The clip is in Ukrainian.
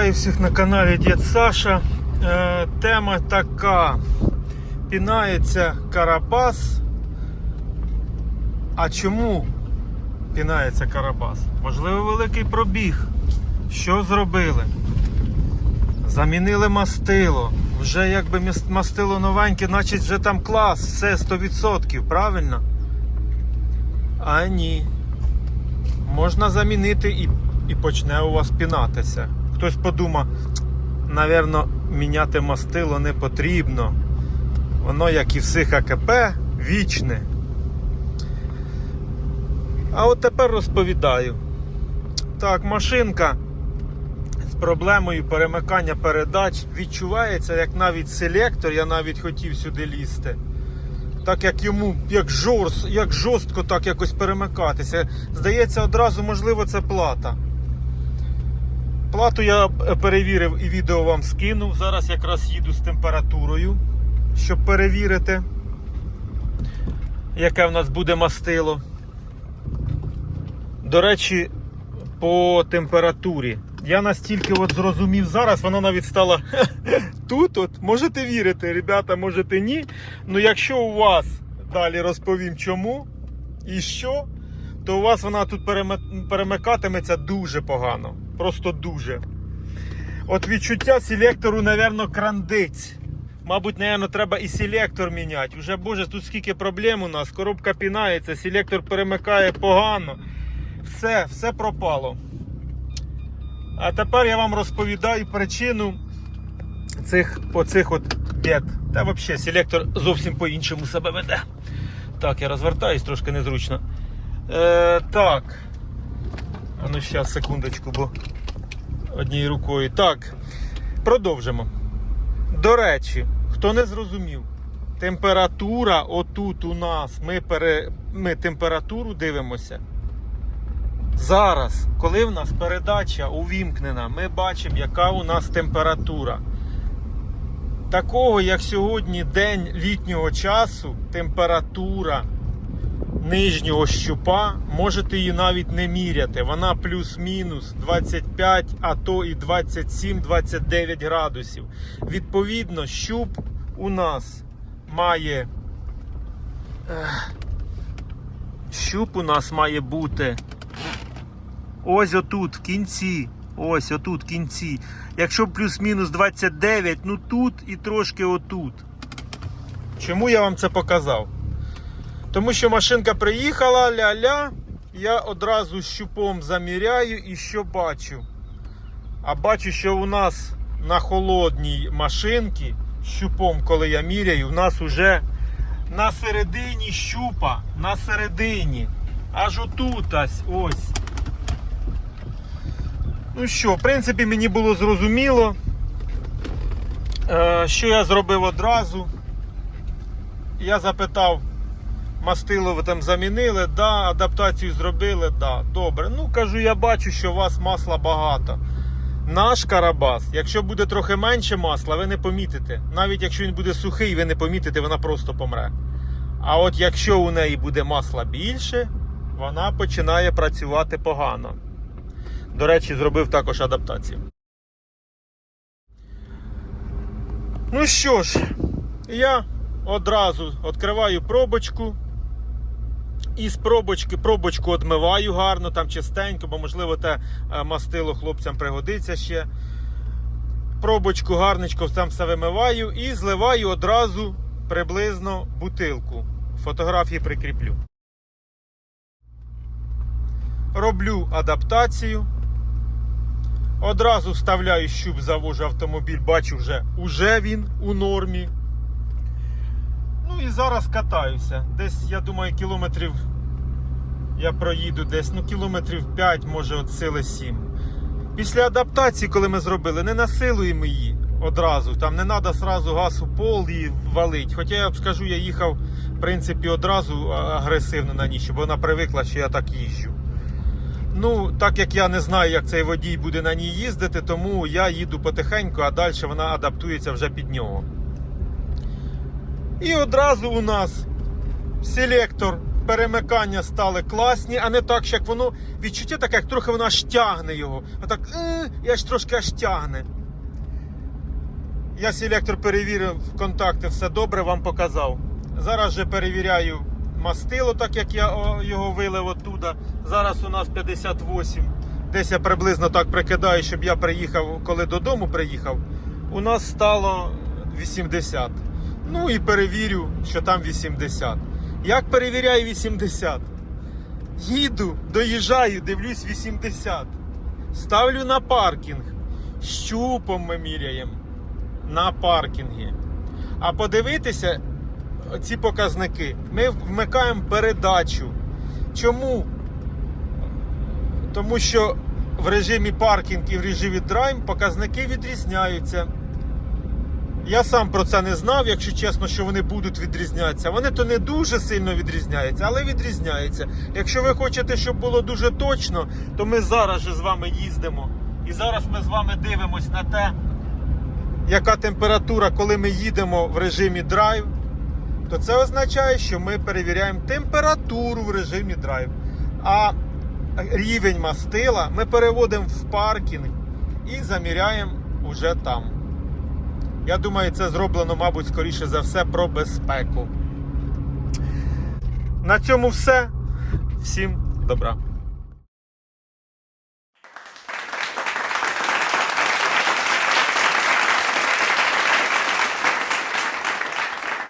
Вітаю всіх на каналі Дід Саша. Тема така. Пінається Карабас. А чому пінається Карабас? Можливо, великий пробіг. Що зробили? Замінили мастило. Вже якби мастило новеньке, значить вже там клас, все 100%, правильно? А ні. Можна замінити і почне у вас пінатися. Хтось подумав, навірно, міняти мастило не потрібно. Воно, як і всіх АКП, вічне. А от тепер розповідаю. Так, машинка з проблемою перемикання передач відчувається, як навіть селектор, я навіть хотів сюди лізти. Так як йому, як жорстко так якось перемикатися. Здається, одразу, можливо, це плата. Плату я перевірив і відео вам скинув. Зараз якраз їду з температурою, щоб перевірити, яке в нас буде мастило. До речі, по температурі. Я настільки от зрозумів зараз, воно навіть стало тут от. Можете вірити, ребята, можете ні. Ну якщо у вас, далі розповім чому і що, то у вас вона тут перемикатиметься дуже погано. Просто дуже. От відчуття селектору, напевно, крандиць. Мабуть, напевно, треба і селектор міняти. Уже, боже, тут скільки проблем у нас. Коробка пінається, селектор перемикає погано. Все пропало. А тепер я вам розповідаю причину оцих от бід. Та взагалі селектор зовсім по-іншому себе веде. Так, я розвертаюсь, трошки незручно. Так. А ну зараз, секундочку, бо однією рукою. Так, продовжимо. До речі, хто не зрозумів, температура отут у нас, ми температуру дивимося. Зараз, коли в нас передача увімкнена, ми бачимо, яка у нас температура. Такого, як сьогодні день літнього часу, температура нижнього щупа, можете її навіть не міряти. Вона плюс-мінус 25, а то і 27-29 градусів. Відповідно, щуп у нас має бути ось отут в кінці. Ось отут в кінці. Якщо плюс-мінус 29, ну тут і трошки отут. Чому я вам це показав? Тому що машинка приїхала, ля-ля, я одразу щупом заміряю і що бачу? А бачу, що у нас на холодній машинці, щупом, коли я міряю, у нас уже на середині щупа, на середині, аж отут ось. Ну що, в принципі, мені було зрозуміло, що я зробив одразу. Я запитав, мастило ви там замінили? Да. Адаптацію зробили? Да. Добре. Ну, кажу, я бачу, що у вас масла багато. Наш Карабас, якщо буде трохи менше масла, ви не помітите. Навіть якщо він буде сухий, ви не помітите, вона просто помре. А от якщо у неї буде масла більше, вона починає працювати погано. До речі, зробив також адаптацію. Ну що ж, я одразу відкриваю пробочку. І з пробочку відмиваю гарно, там чистенько, бо можливо те мастило хлопцям пригодиться ще. Пробочку гарненько там все вимиваю і зливаю одразу приблизно бутилку. Фотографії прикріплю. Роблю адаптацію. Одразу вставляю щуп, завожу автомобіль, бачу вже він у нормі. Ну і зараз катаюся. Десь, я думаю, кілометрів я проїду десь, кілометрів 5, може от сили 7. Після адаптації, коли ми зробили, не насилуємо її одразу. Там не треба одразу газ у пол і валить. Хоча я скажу, я їхав, в принципі, одразу агресивно на ній, бо вона привикла, що я так їжджу. Ну, так як я не знаю, як цей водій буде на ній їздити, тому я їду потихеньку, а далі вона адаптується вже під нього. І одразу у нас селектор перемикання стали класні, а не так, що як воно відчуття таке, як трохи воно аж тягне його. Отак, і аж трошки аж тягне. Я селектор перевірив, контакти, все добре, вам показав. Зараз же перевіряю мастило, так як я його вилив оттуда. Зараз у нас 58. Десь я приблизно так прикидаю, щоб я приїхав, коли додому приїхав. У нас стало 80. Ну і перевірю, що там 80. Як перевіряю 80? Їду, доїжджаю, дивлюсь 80. Ставлю на паркінг. Щупом ми міряємо. На паркінгі. А подивитися ці показники. Ми вмикаємо передачу. Чому? Тому що в режимі паркінг і в режимі драйв показники відрізняються. Я сам про це не знав, якщо чесно, що вони будуть відрізнятися. Вони то не дуже сильно відрізняються, але відрізняються. Якщо ви хочете, щоб було дуже точно, то ми зараз же з вами їздимо. І зараз ми з вами дивимось на те, яка температура, коли ми їдемо в режимі драйв, то це означає, що ми перевіряємо температуру в режимі драйв. А рівень мастила ми переводимо в паркінг і заміряємо уже там. Я думаю, це зроблено, мабуть, скоріше за все про безпеку. На цьому все. Всім добра.